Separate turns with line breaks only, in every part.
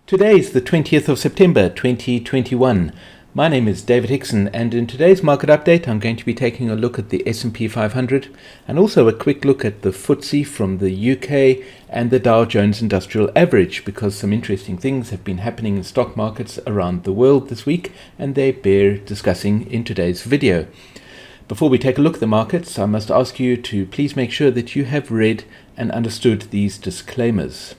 Today is the 20th of September 2021. My name is David Hickson, and in today's market update I'm going to be taking a look at the S&P 500 and also a quick look at the Ftse from the UK and the Dow Jones Industrial Average, because some interesting things have been happening in stock markets around the world this week and they bear discussing in today's video. Before we take a look at the markets, I must ask you to please make sure that you have read and understood these disclaimers.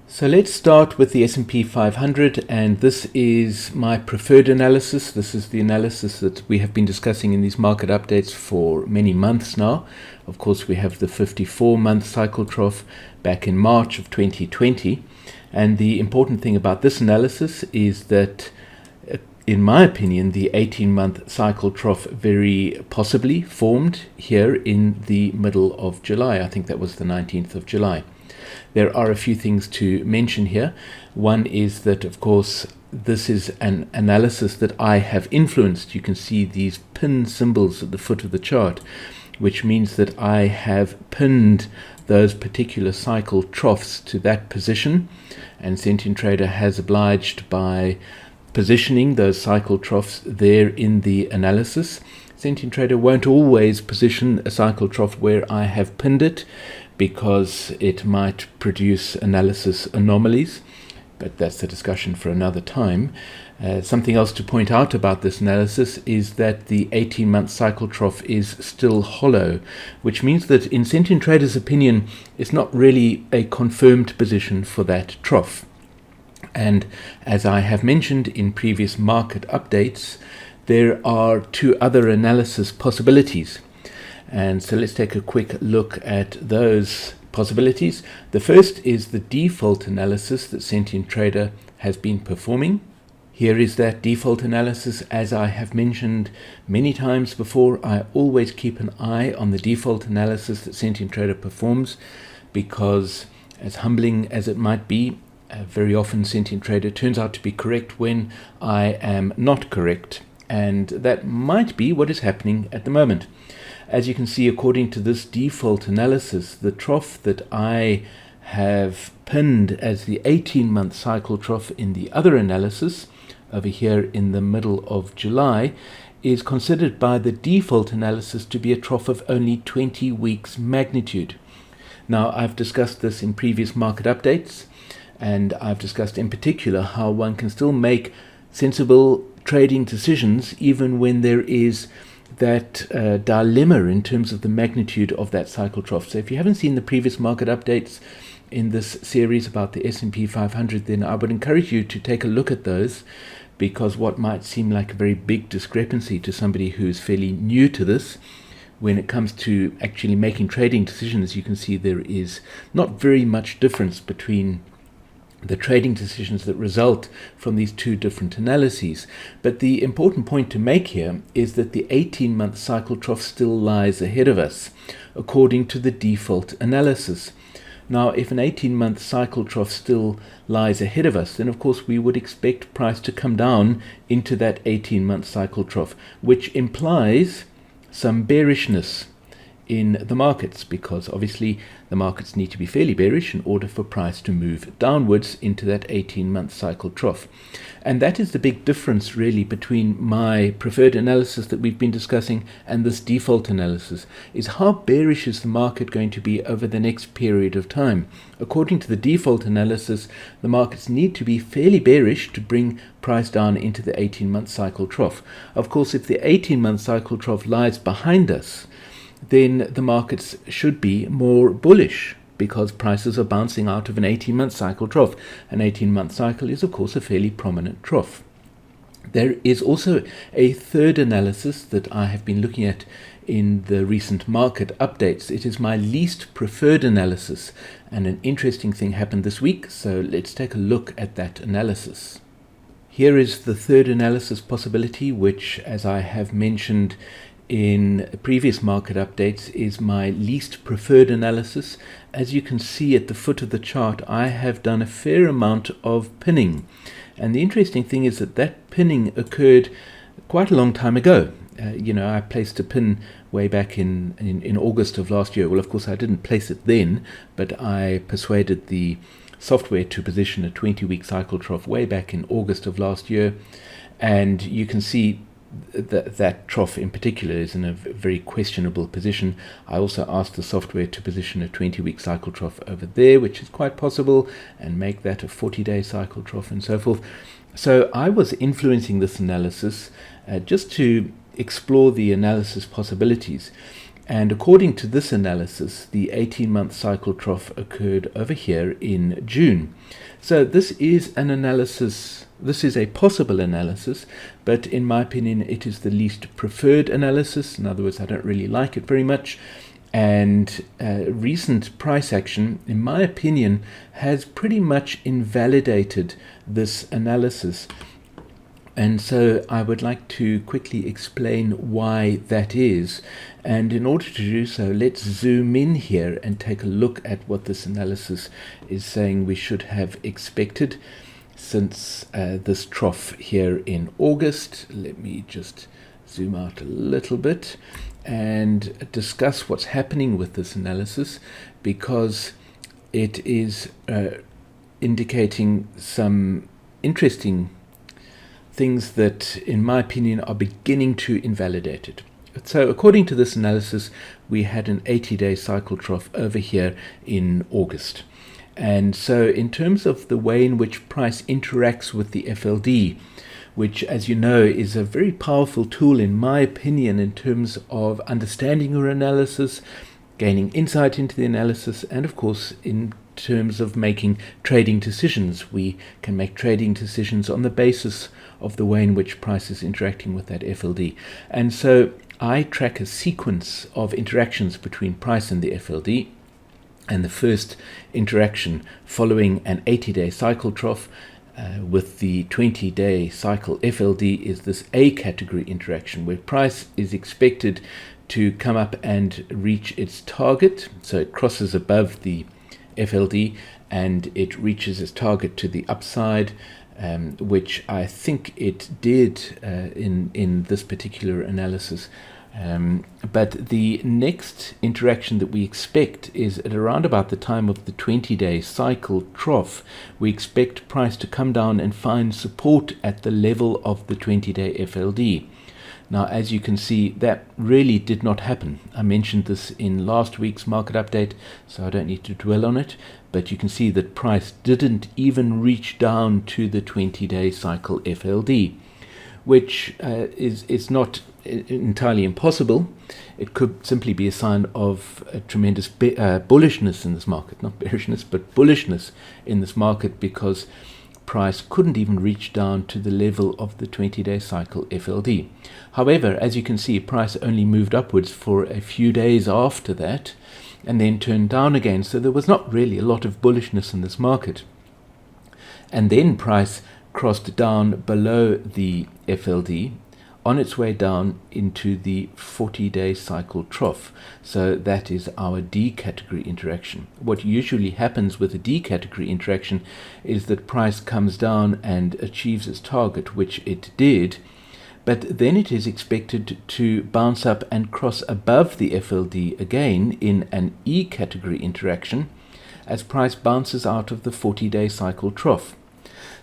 So let's start with the S&P 500, and this is my preferred analysis. This is the analysis that we have been discussing in these market updates for many months now. Of course, we have the 54-month cycle trough back in March of 2020. And the important thing about this analysis is that, in my opinion, the 18-month cycle trough very possibly formed here in the middle of July. I think that was the 19th of July. There are a few things to mention here. One is that, of course, this is an analysis that I have influenced. You can see these pin symbols at the foot of the chart, which means that I have pinned those particular cycle troughs to that position, and Sentient Trader has obliged by positioning those cycle troughs there in the analysis. Sentient Trader won't always position a cycle trough where I have pinned it, because it might produce analysis anomalies, but that's a discussion for another time. Something else to point out about this analysis is that the 18-month cycle trough is still hollow, which means that in Sentient Trader's opinion, it's not really a confirmed position for that trough. And as I have mentioned in previous market updates, there are two other analysis possibilities. And so let's take a quick look at those possibilities. The first is the default analysis that Sentient Trader has been performing. Here is that default analysis. As I have mentioned many times before, I always keep an eye on the default analysis that Sentient Trader performs, because as humbling as it might be, very often Sentient Trader turns out to be correct when I am not correct. And that might be what is happening at the moment. As you can see, according to this default analysis, the trough that I have pinned as the 18-month cycle trough in the other analysis over here in the middle of July is considered by the default analysis to be a trough of only 20 weeks magnitude. Now, I've discussed this in previous market updates, and I've discussed in particular how one can still make sensible trading decisions even when there is that dilemma in terms of the magnitude of that cycle trough. So if you haven't seen the previous market updates in this series about the S&P 500, then I would encourage you to take a look at those, because what might seem like a very big discrepancy to somebody who's fairly new to this, when it comes to actually making trading decisions, you can see there is not very much difference between the trading decisions that result from these two different analyses. But the important point to make here is that the 18-month cycle trough still lies ahead of us, according to the default analysis. Now, if an 18-month cycle trough still lies ahead of us, then of course we would expect price to come down into that 18-month cycle trough, which implies some bearishness in the markets, because obviously the markets need to be fairly bearish in order for price to move downwards into that 18-month cycle trough. And that is the big difference really between my preferred analysis that we've been discussing and this default analysis, is how bearish is the market going to be over the next period of time. According to the default analysis, the markets need to be fairly bearish to bring price down into the 18-month cycle trough. Of course, if the 18-month cycle trough lies behind us, then the markets should be more bullish, because prices are bouncing out of an 18-month cycle trough. An 18-month cycle is, of course, a fairly prominent trough. There is also a third analysis that I have been looking at in the recent market updates. It is my least preferred analysis, and an interesting thing happened this week, so let's take a look at that analysis. Here is the third analysis possibility, which, as I have mentioned in previous market updates, is my least preferred analysis. As you can see at the foot of the chart, I have done a fair amount of pinning, and the interesting thing is that that pinning occurred quite a long time ago. I placed a pin way back in August of last year. Well, of course, I didn't place it then, but I persuaded the software to position a 20-week cycle trough way back in August of last year, and you can see that trough in particular is in a very questionable position. I also asked the software to position a 20-week cycle trough over there, which is quite possible, and make that a 40-day cycle trough and so forth. So I was influencing this analysis just to explore the analysis possibilities. And according to this analysis, the 18-month cycle trough occurred over here in June. So this is an analysis, this is a possible analysis, but in my opinion, it is the least preferred analysis. In other words, I don't really like it very much. And recent price action, in my opinion, has pretty much invalidated this analysis. And so I would like to quickly explain why that is. And in order to do so, let's zoom in here and take a look at what this analysis is saying we should have expected since this trough here in August. Let me just zoom out a little bit and discuss what's happening with this analysis, because it is indicating some interesting things that, in my opinion, are beginning to invalidate it. So according to this analysis, we had an 80-day cycle trough over here in August. And so in terms of the way in which price interacts with the FLD, which, as you know, is a very powerful tool, in my opinion, in terms of understanding your analysis, gaining insight into the analysis, and of course in terms of making trading decisions. We can make trading decisions on the basis of the way in which price is interacting with that FLD. And so I track a sequence of interactions between price and the FLD. And the first interaction following an 80-day cycle trough with the 20-day cycle FLD is this A category interaction, where price is expected to come up and reach its target. So it crosses above the FLD and it reaches its target to the upside, which I think it did in this particular analysis. But the next interaction that we expect is at around about the time of the 20-day cycle trough. We expect price to come down and find support at the level of the 20-day FLD. Now, as you can see, that really did not happen. I mentioned this in last week's market update, so I don't need to dwell on it. But you can see that price didn't even reach down to the 20-day cycle FLD, which is not entirely impossible. It could simply be a sign of a tremendous bullishness in this market, not bearishness, but bullishness in this market, because price couldn't even reach down to the level of the 20-day cycle FLD. However, as you can see, price only moved upwards for a few days after that and then turned down again. So there was not really a lot of bullishness in this market. And then price crossed down below the FLD on its way down into the 40-day cycle trough. So that is our D category interaction. What usually happens with a D category interaction is that price comes down and achieves its target, which it did, but then it is expected to bounce up and cross above the FLD again in an E category interaction as price bounces out of the 40-day cycle trough.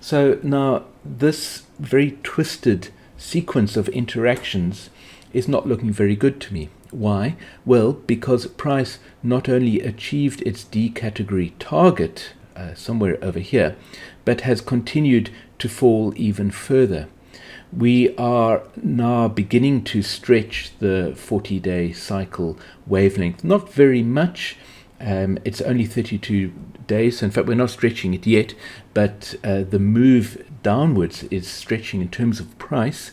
So now this very twisted sequence of interactions is not looking very good to me. Why? Well, because price not only achieved its D category target somewhere over here, but has continued to fall even further. We are now beginning to stretch the 40-day cycle wavelength. Not very much. It's only 32 days. In fact, we're not stretching it yet, but the move downwards is stretching in terms of price,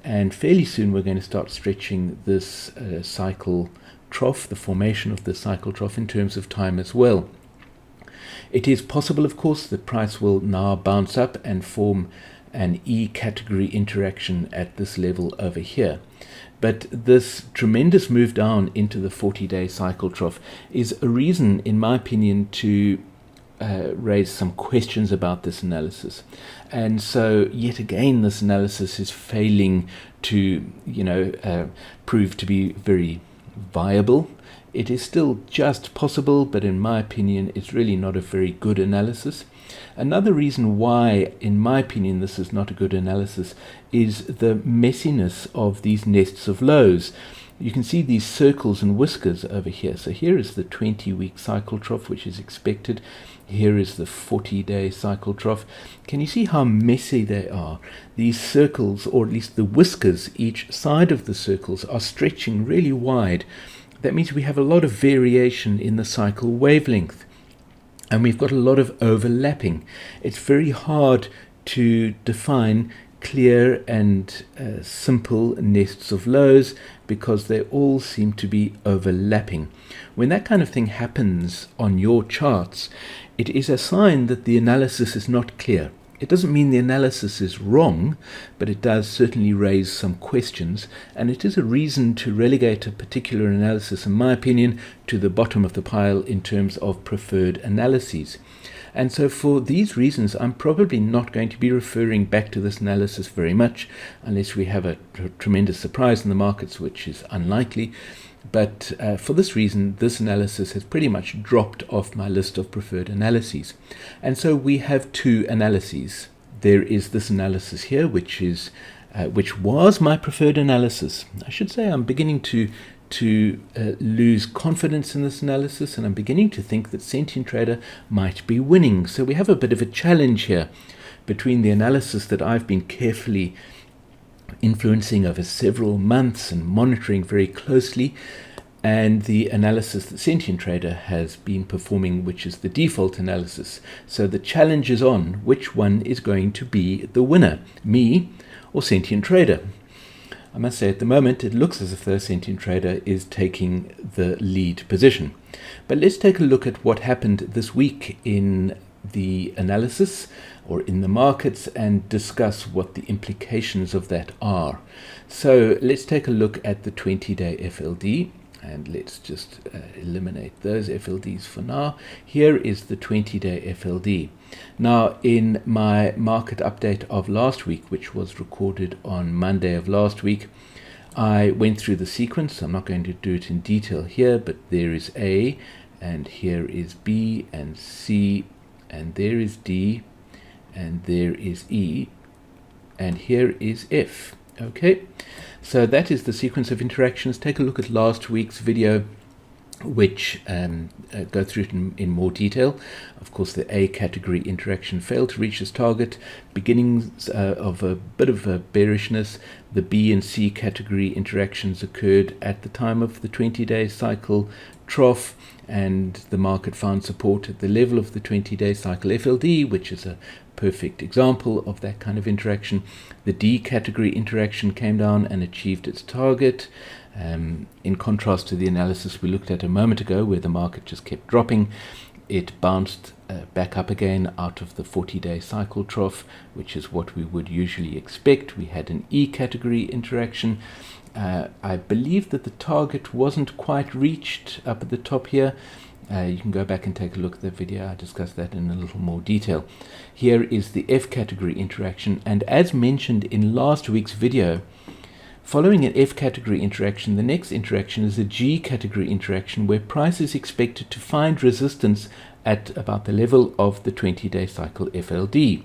and fairly soon we're going to start stretching this cycle trough, the formation of the cycle trough, in terms of time as well. It is possible, of course, that price will now bounce up and form an E category interaction at this level over here. But this tremendous move down into the 40-day cycle trough is a reason, in my opinion, to raise some questions about this analysis. And so, yet again, this analysis is failing to, prove to be very viable It is still just possible, but in my opinion, it's really not a very good analysis. Another reason why, in my opinion, this is not a good analysis is the messiness of these nests of lows. You can see these circles and whiskers over here. So here is the 20-week cycle trough, which is expected. Here is the 40-day cycle trough. Can you see how messy they are? These circles, or at least the whiskers, each side of the circles are stretching really wide. That means we have a lot of variation in the cycle wavelength. And we've got a lot of overlapping. It's very hard to define clear and simple nests of lows because they all seem to be overlapping. When that kind of thing happens on your charts, it is a sign that the analysis is not clear. It doesn't mean the analysis is wrong, but it does certainly raise some questions, and it is a reason to relegate a particular analysis, in my opinion, to the bottom of the pile in terms of preferred analyses. And so for these reasons, I'm probably not going to be referring back to this analysis very much, unless we have a tremendous surprise in the markets, which is unlikely. But for this reason, this analysis has pretty much dropped off my list of preferred analyses. And so we have two analyses. There is this analysis here, which was my preferred analysis. I should say I'm beginning to lose confidence in this analysis, and I'm beginning to think that Sentient Trader might be winning. So we have a bit of a challenge here between the analysis that I've been carefully influencing over several months and monitoring very closely, and the analysis that Sentient Trader has been performing, which is the default analysis. So the challenge is on which one is going to be the winner, me or Sentient Trader. I must say at the moment it looks as if the Sentient Trader is taking the lead position. But let's take a look at what happened this week in the analysis or in the markets and discuss what the implications of that are. So let's take a look at the 20-day FLD, and let's just eliminate those FLDs for now. Here is the 20-day FLD. Now, in my market update of last week, which was recorded on Monday of last week, I went through the sequence. I'm not going to do it in detail here, but there is A, and here is B and C, and there is D, and there is E, and here is F. Okay, so that is the sequence of interactions. Take a look at last week's video, which go through it in more detail. Of course, the A category interaction failed to reach its target, beginnings of a bit of a bearishness. The B and C category interactions occurred at the time of the 20-day cycle trough, and the market found support at the level of the 20-day cycle FLD, which is a perfect example of that kind of interaction. The D category interaction came down and achieved its target. In contrast to the analysis we looked at a moment ago, where the market just kept dropping, it bounced back up again out of the 40-day cycle trough, which is what we would usually expect. We had an E category interaction. I believe that the target wasn't quite reached up at the top here. You can go back and take a look at the video. I discussed that in a little more detail. Here is the F category interaction, and as mentioned in last week's video, following an F category interaction, the next interaction is a G category interaction, where price is expected to find resistance at about the level of the 20-day cycle FLD.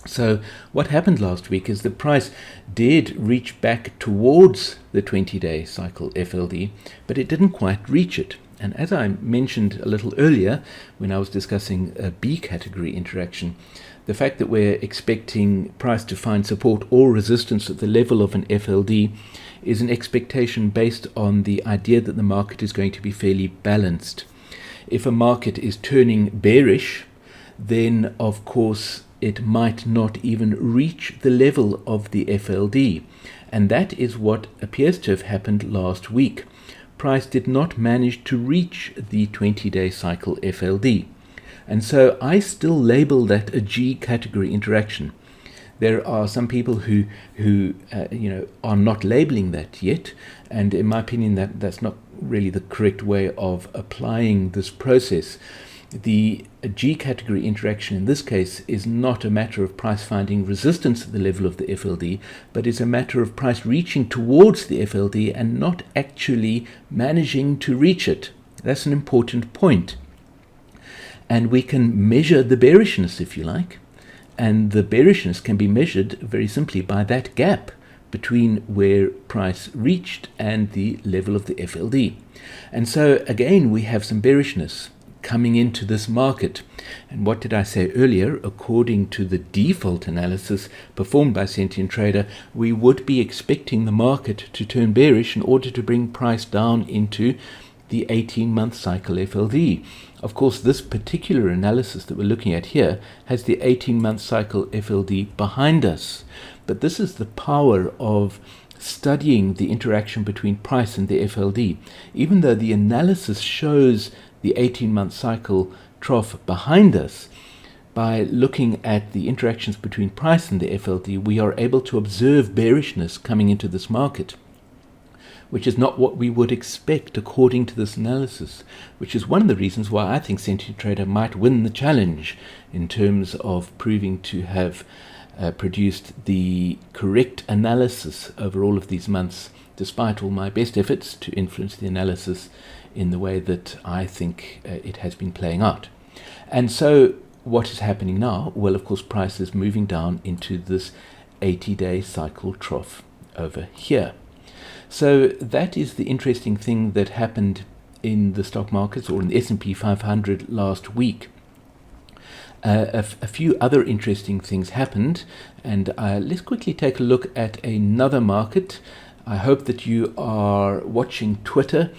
So what happened last week is the price did reach back towards the 20-day cycle FLD, but it didn't quite reach it. And as I mentioned a little earlier when I was discussing a B category interaction, the fact that we're expecting price to find support or resistance at the level of an FLD is an expectation based on the idea that the market is going to be fairly balanced. If a market is turning bearish, then of course it might not even reach the level of the FLD. And that is what appears to have happened last week. Price did not manage to reach the 20-day cycle FLD. And so I still label that a G category interaction. There are some people who are not labeling that yet, and in my opinion that's not really the correct way of applying this process. the G category interaction in this case is not a matter of price finding resistance at the level of the FLD, but is a matter of price reaching towards the FLD and not actually managing to reach it. That's an important point. And we can measure the bearishness, if you like, and the bearishness can be measured very simply by that gap between where price reached and the level of the FLD. And so again, we have some bearishness coming into this market. And what did I say earlier? According to the default analysis performed by Sentient Trader, we would be expecting the market to turn bearish in order to bring price down into the 18-month cycle FLD. Of course, this particular analysis that we're looking at here has the 18-month cycle FLD behind us. But this is the power of studying the interaction between price and the FLD. Even though the analysis shows the 18-month cycle trough behind us, by looking at the interactions between price and the FLD, we are able to observe bearishness coming into this market, which is not what we would expect according to this analysis, which is one of the reasons why I think Sentient Trader might win the challenge in terms of proving to have produced the correct analysis over all of these months, despite all my best efforts to influence the analysis in the way that I think it has been playing out. And so what is happening now? Well, of course, price is moving down into this 80-day cycle trough over here. So that is the interesting thing that happened in the stock markets, or in the S&P 500 last week. A few other interesting things happened, and let's quickly take a look at another market. I hope that you are watching Twitter.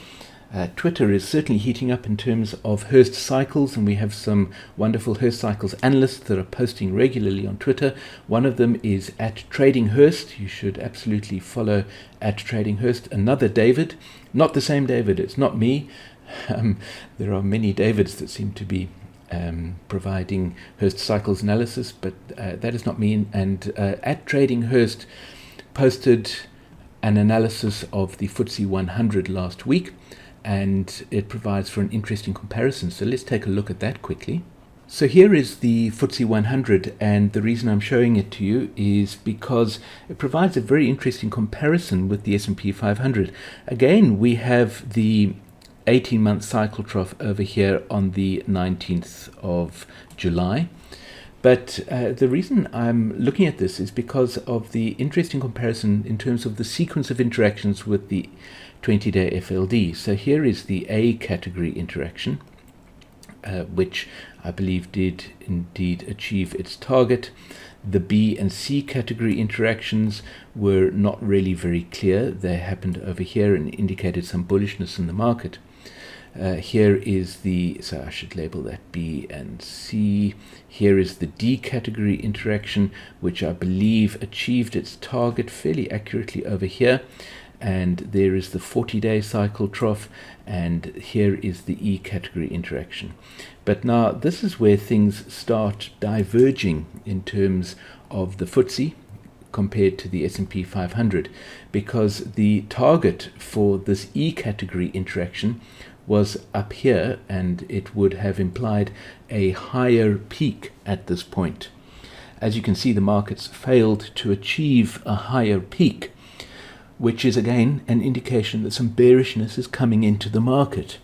Twitter is certainly heating up in terms of Hurst cycles, and we have some wonderful Hurst cycles analysts that are posting regularly on Twitter. One of them is at Trading Hurst. You should absolutely follow at Trading Hurst. Another David, not the same David, it's not me. There are many Davids that seem to be providing Hurst cycles analysis, but that is not me. And at Trading Hurst posted an analysis of the Ftse 100 last week, and it provides for an interesting comparison. So let's take a look at that quickly. So here is the Ftse 100, and the reason I'm showing it to you is because it provides a very interesting comparison with the S&P 500. Again, we have the 18-month cycle trough over here on the 19th of July. But the reason I'm looking at this is because of the interesting comparison in terms of the sequence of interactions with the 20-day FLD. So here is the A category interaction, which I believe did indeed achieve its target. The B and C category interactions were not really very clear. They happened over here and indicated some bullishness in the market. Here is the, so I should label that B and C. Here is the D category interaction, which I believe achieved its target fairly accurately over here. And there is the 40-day cycle trough, and here is the E category interaction. But now this is where things start diverging in terms of the Ftse compared to the S&P 500, because the target for this E category interaction was up here, and it would have implied a higher peak at this point. As you can see, the markets failed to achieve a higher peak, which is again an indication that some bearishness is coming into the market.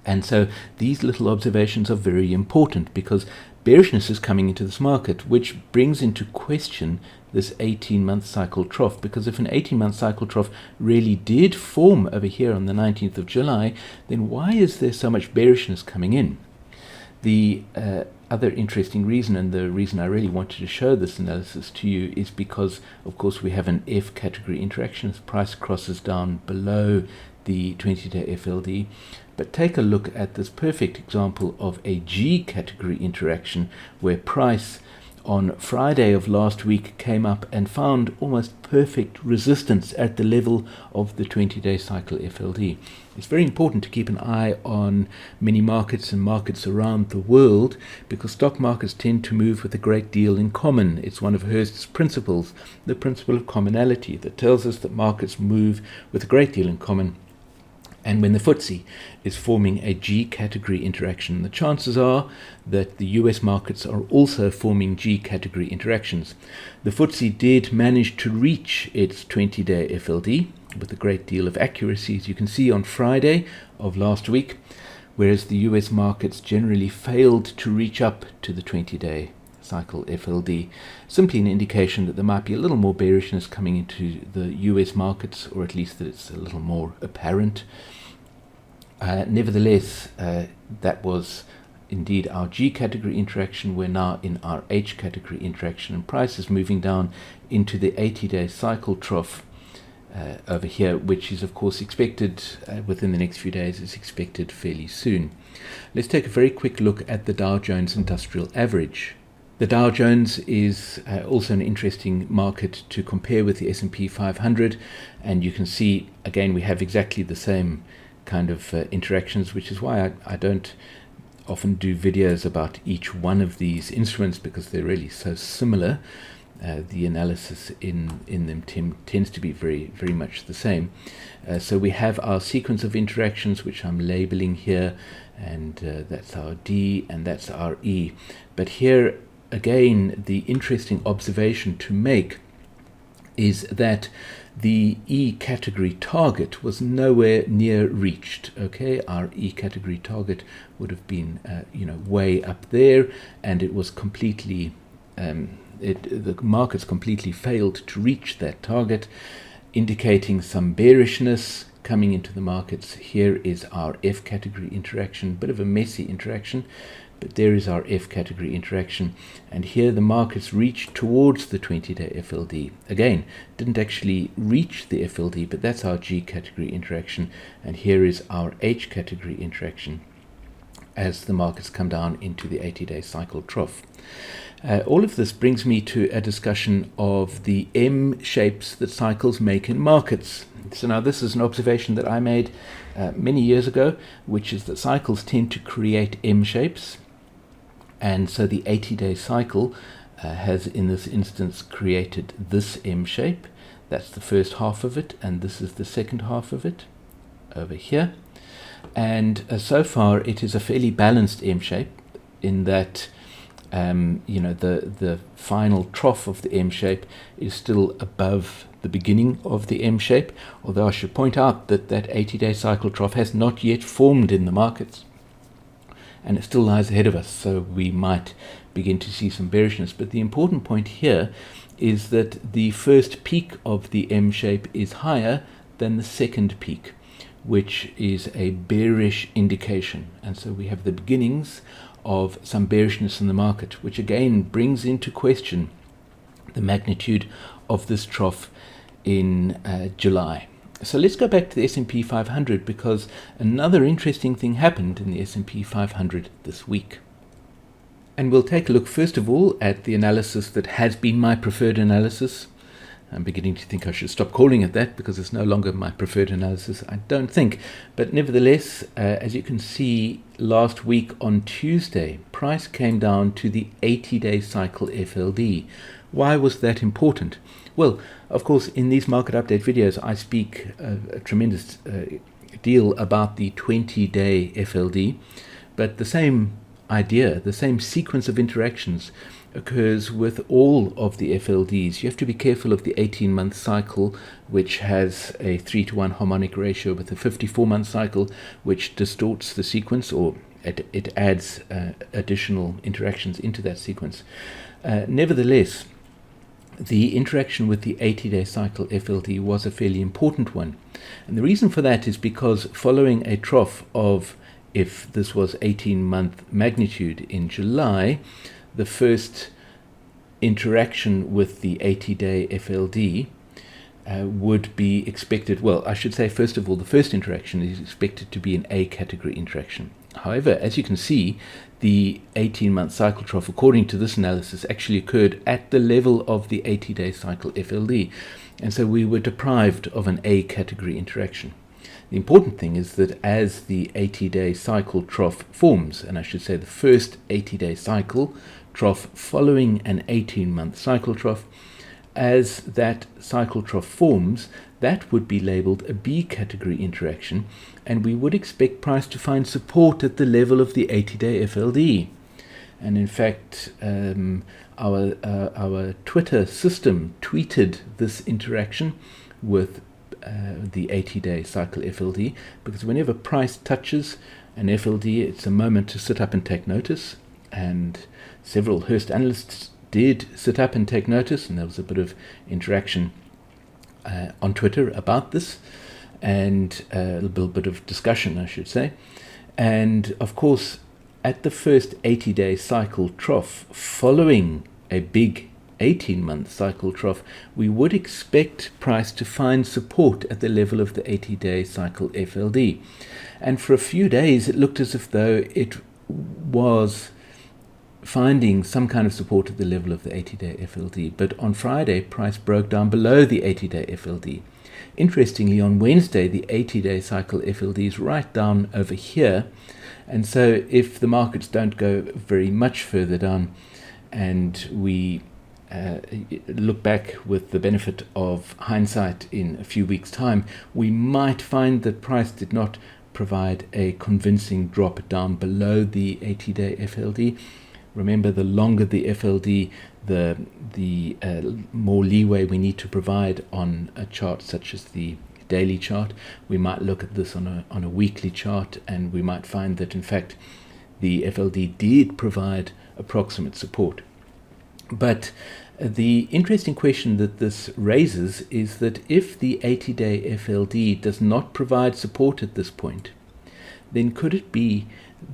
And so these little observations are very important, because bearishness is coming into this market, which brings into question this 18-month cycle trough. Because if an 18-month cycle trough really did form over here on the 19th of July, then why is there so much bearishness coming in? The other interesting reason, and the reason I really wanted to show this analysis to you, is because, of course, we have an F category interaction as price crosses down below the 20-day FLD. But take a look at this perfect example of a G category interaction, where price on Friday of last week came up and found almost perfect resistance at the level of the 20-day cycle FLD. It's very important to keep an eye on many markets and markets around the world, because stock markets tend to move with a great deal in common. It's one of Hurst's principles, the principle of commonality, that tells us that markets move with a great deal in common. and when the Ftse is forming a G category interaction. The chances are that the US markets are also forming G category interactions. The Ftse did manage to reach its 20-day FLD with a great deal of accuracy, as you can see, on Friday of last week, whereas the US markets generally failed to reach up to the 20-day cycle FLD, simply an indication that there might be a little more bearishness coming into the US markets, or at least that it's a little more apparent. Nevertheless, that was indeed our G category interaction. We're now in our H category interaction, and price is moving down into the 80-day cycle trough over here, which is of course expected within the next few days, is expected fairly soon. Let's take a very quick look at the Dow Jones Industrial Average. The Dow Jones is also an interesting market to compare with the S&P 500, and you can see again we have exactly the same kind of interactions, which is why I don't often do videos about each one of these instruments, because they're really so similar. The analysis in them tends to be very much the same. So we have our sequence of interactions, which I'm labeling here, and that's our D and that's our E. But here again, the interesting observation to make is that the E category target was nowhere near reached. Okay, our E category target would have been way up there, and it was completely the markets completely failed to reach that target, indicating some bearishness coming into the markets. Here is our F category interaction, bit of a messy interaction, but there is our F category interaction, and here the markets reached towards the 20-day FLD. Again, didn't actually reach the FLD, but that's our G category interaction, and here is our H category interaction as the markets come down into the 80-day cycle trough. All of this brings me to a discussion of the M shapes that cycles make in markets. So now this is an observation that I made many years ago, which is that cycles tend to create M shapes. And so the 80-day cycle has, in this instance, created this M shape. That's the first half of it, and this is the second half of it over here. And so far, it is a fairly balanced M shape in that the final trough of the M shape is still above the beginning of the M shape, although I should point out that that 80-day cycle trough has not yet formed in the markets, and it still lies ahead of us, so we might begin to see some bearishness. But the important point here is that the first peak of the M shape is higher than the second peak, which is a bearish indication. And so we have the beginnings of some bearishness in the market, which again brings into question the magnitude of this trough in July. So let's go back to the S&P 500, because another interesting thing happened in the S&P 500 this week. And we'll take a look first of all at the analysis that has been my preferred analysis. I'm beginning to think I should stop calling it that, because it's no longer my preferred analysis, I don't think. But nevertheless, as you can see, last week on Tuesday, price came down to the 80-day cycle FLD. Why was that important? Well, of course, in these market update videos, I speak a tremendous deal about the 20-day FLD, but the same idea, the same sequence of interactions occurs with all of the FLDs. You have to be careful of the 18-month cycle, which has a 3-to-1 harmonic ratio, with a 54-month cycle, which distorts the sequence, or it adds additional interactions into that sequence. Nevertheless, the interaction with the 80-day cycle FLD was a fairly important one. And the reason for that is because following a trough of, if this was 18-month magnitude in July, the first interaction with the 80-day FLD would be expected, well, I should say, first of all, the first interaction is expected to be an A category interaction. However, as you can see, the 18-month cycle trough, according to this analysis, actually occurred at the level of the 80-day cycle FLD. And so we were deprived of an A category interaction. The important thing is that as the 80-day cycle trough forms, and I should say the first 80-day cycle trough following an 18-month cycle trough, as that cycle trough forms, that would be labeled a B category interaction, and we would expect price to find support at the level of the 80-day FLD. And in fact, our Twitter system tweeted this interaction with the 80-day cycle FLD, because whenever price touches an FLD, it's a moment to sit up and take notice. And several Hurst analysts did sit up and take notice, and there was a bit of interaction on Twitter about this, and a little bit of discussion, I should say. And of course, at the first 80-day cycle trough, following a big 18-month cycle trough, we would expect price to find support at the level of the 80-day cycle FLD. And for a few days, it looked as if though it was finding some kind of support at the level of the 80-day FLD. But on Friday, price broke down below the 80-day FLD. Interestingly, on Wednesday, the 80-day cycle FLD is right down over here. And so if the markets don't go very much further down, and we look back with the benefit of hindsight in a few weeks' time, we might find that price did not provide a convincing drop down below the 80-day FLD. Remember, the longer the FLD, the more leeway we need to provide on a chart such as the daily chart. We might look at this on a weekly chart, and we might find that in fact the FLD did provide approximate support. But the interesting question that this raises is that if the 80-day FLD does not provide support at this point, then could it be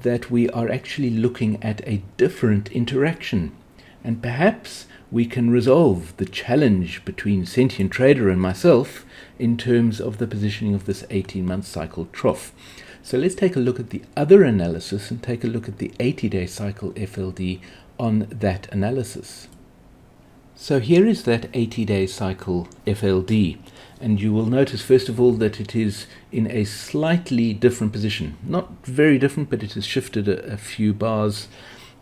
that we are actually looking at a different interaction? And perhaps we can resolve the challenge between Sentient Trader and myself in terms of the positioning of this 18-month cycle trough. So let's take a look at the other analysis and take a look at the 80-day cycle FLD on that analysis. So here is that 80-day cycle FLD, and you will notice first of all that it is in a slightly different position. Not very different, but it has shifted a few bars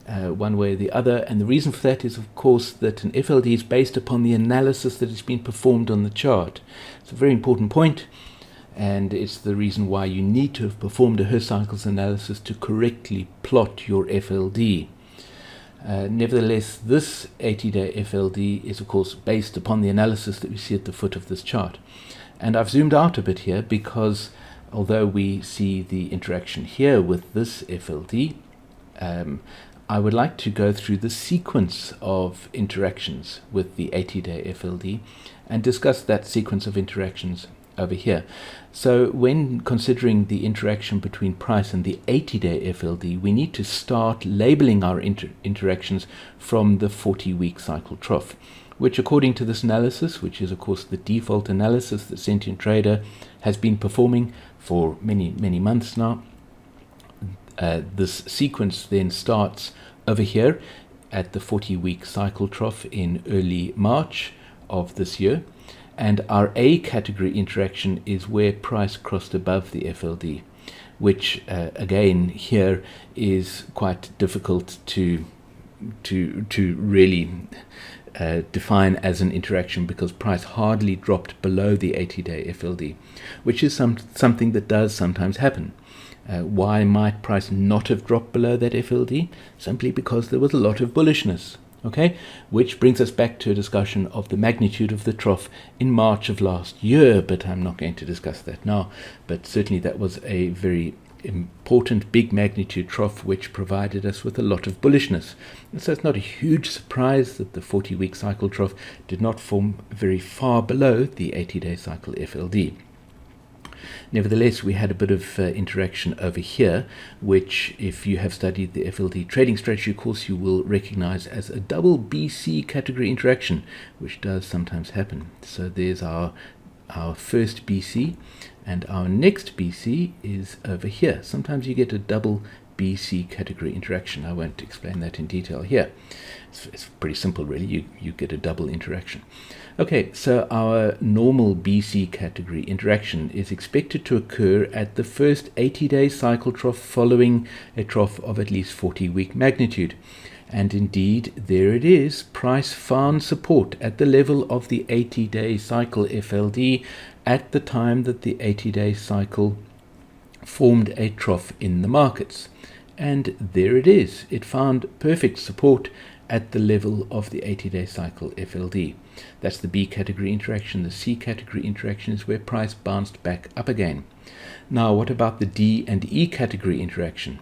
one way or the other, and the reason for that is of course that an FLD is based upon the analysis that has been performed on the chart. It's a very important point, and it's the reason why you need to have performed a Hurst cycles analysis to correctly plot your FLD. Nevertheless, this 80-day FLD is of course based upon the analysis that we see at the foot of this chart. And I've zoomed out a bit here because although we see the interaction here with this FLD, I would like to go through the sequence of interactions with the 80-day FLD and discuss that sequence of interactions over here. So when considering the interaction between price and the 80-day FLD, we need to start labeling our interactions from the 40-week cycle trough, which according to this analysis, which is of course the default analysis that Sentient Trader has been performing for many months now, this sequence then starts over here at the 40-week cycle trough in early March of this year. And our A category interaction is where price crossed above the FLD, which again here is quite difficult to really define as an interaction, because price hardly dropped below the 80-day FLD, which is something that does sometimes happen. Why might price not have dropped below that FLD? Simply because there was a lot of bullishness. Okay, which brings us back to a discussion of the magnitude of the trough in March of last year, but I'm not going to discuss that now. But certainly that was a very important big magnitude trough which provided us with a lot of bullishness. And so it's not a huge surprise that the 40-week cycle trough did not form very far below the 80-day cycle FLD. Nevertheless, we had a bit of interaction over here, which if you have studied the FLD trading strategy course, you will recognize as a double BC category interaction, which does sometimes happen. So there's our first BC, and our next BC is over here. Sometimes you get a double BC category interaction. I won't explain that in detail here. It's pretty simple, really. You get a double interaction. Okay, so our normal BC category interaction is expected to occur at the first 80-day cycle trough following a trough of at least 40-week magnitude. And indeed, there it is. Price found support at the level of the 80-day cycle FLD at the time that the 80-day cycle formed a trough in the markets. And there it is. It found perfect support at the level of the 80-day cycle FLD. That's the B category interaction. The C category interaction is where price bounced back up again. Now, what about the D and E category interaction?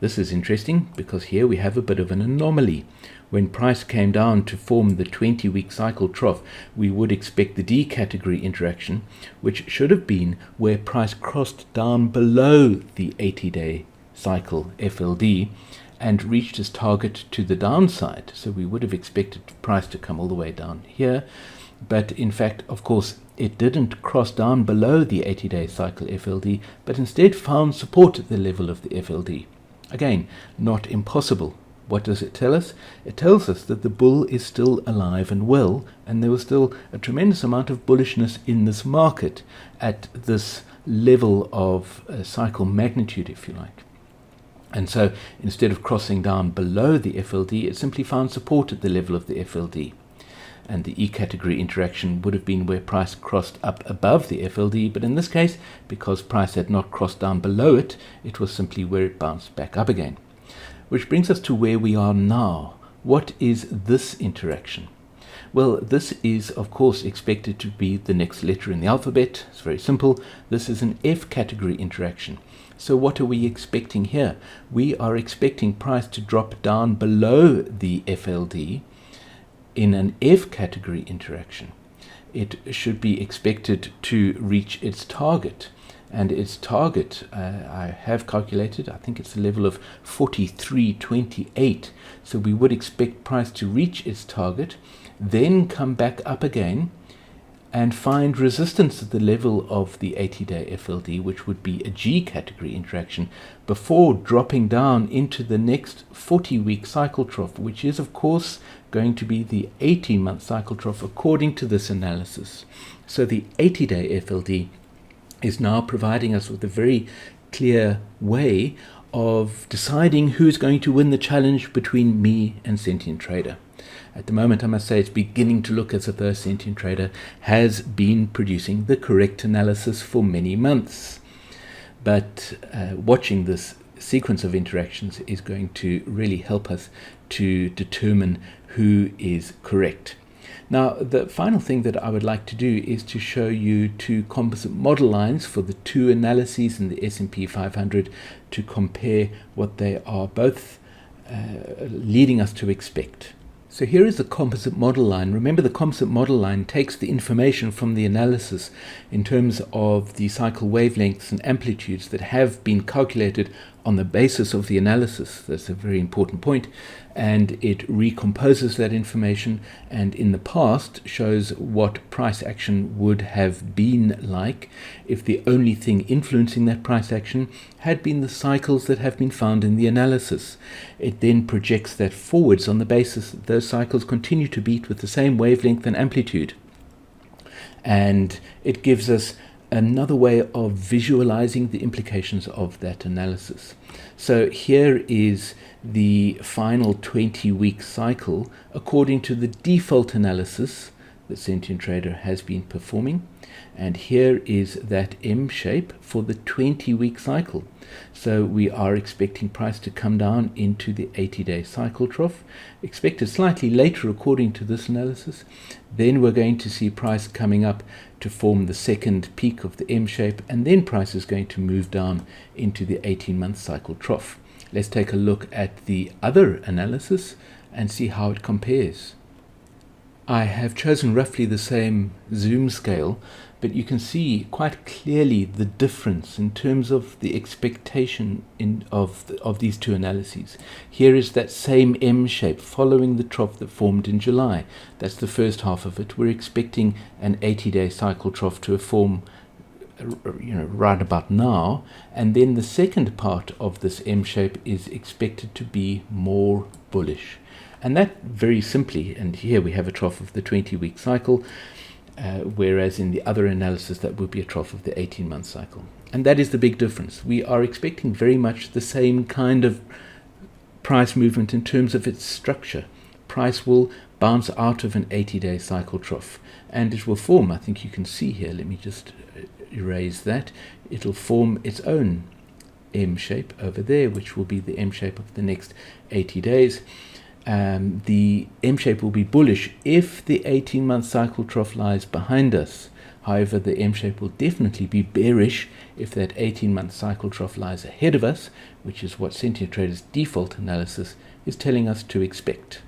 This is interesting because here we have a bit of an anomaly. When price came down to form the 20-week cycle trough, we would expect the D category interaction, which should have been where price crossed down below the 80-day cycle FLD and reached its target to the downside. So we would have expected price to come all the way down here. But in fact, of course, it didn't cross down below the 80-day cycle FLD, but instead found support at the level of the FLD. Again, not impossible. What does it tell us? It tells us that the bull is still alive and well, and there was still a tremendous amount of bullishness in this market at this level of cycle magnitude, if you like. And so instead of crossing down below the FLD, it simply found support at the level of the FLD. And the E category interaction would have been where price crossed up above the FLD, but in this case, because price had not crossed down below it, it was simply where it bounced back up again. Which brings us to where we are now. What is this interaction? Well, this is, of course, expected to be the next letter in the alphabet. It's very simple. This is an F category interaction. So what are we expecting here? We are expecting price to drop down below the FLD in an F category interaction. It should be expected to reach its target. And its target, I have calculated, I think it's a level of 43.28. So we would expect price to reach its target, then come back up again and find resistance at the level of the 80-day FLD, which would be a G category interaction, before dropping down into the next 40-week cycle trough, which is, of course, going to be the 18-month cycle trough according to this analysis. So the 80-day FLD is now providing us with a very clear way of deciding who's going to win the challenge between me and Sentient Trader. At the moment, I must say, it's beginning to look as if the Sentient Trader has been producing the correct analysis for many months. But watching this sequence of interactions is going to really help us to determine who is correct. Now, the final thing that I would like to do is to show you two composite model lines for the two analyses in the S&P 500 to compare what they are both leading us to expect. So here is the composite model line. Remember, the composite model line takes the information from the analysis in terms of the cycle wavelengths and amplitudes that have been calculated on the basis of the analysis. That's a very important point. And it recomposes that information and in the past shows what price action would have been like if the only thing influencing that price action had been the cycles that have been found in the analysis. It then projects that forwards on the basis that those cycles continue to beat with the same wavelength and amplitude. And it gives us another way of visualizing the implications of that analysis. So here is the final 20-week cycle according to the default analysis that Sentient Trader has been performing. And here is that M shape for the 20-week cycle. So we are expecting price to come down into the 80-day cycle trough, expected slightly later according to this analysis. Then we're going to see price coming up to form the second peak of the M shape, and then price is going to move down into the 18-month cycle trough. Let's take a look at the other analysis and see how it compares. I have chosen roughly the same zoom scale, but you can see quite clearly the difference in terms of the expectation of these two analyses. Here is that same M shape following the trough that formed in July. That's the first half of it. We're expecting an 80-day cycle trough to form right about now, and then the second part of this M shape is expected to be more bullish. And that very simply, and here we have a trough of the 20-week cycle, whereas in the other analysis that would be a trough of the 18-month cycle. And that is the big difference. We are expecting very much the same kind of price movement in terms of its structure. Price will bounce out of an 80-day cycle trough, and it will form, I think you can see here, let me just erase that, it'll form its own M shape over there, which will be the M shape of the next 80 days. The M shape will be bullish if the 18-month cycle trough lies behind us. However, the M shape will definitely be bearish if that 18-month cycle trough lies ahead of us, which is what Sentient Trader's default analysis is telling us to expect.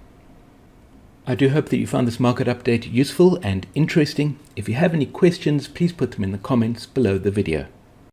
I do hope that you found this market update useful and interesting. If you have any questions, please put them in the comments below the video.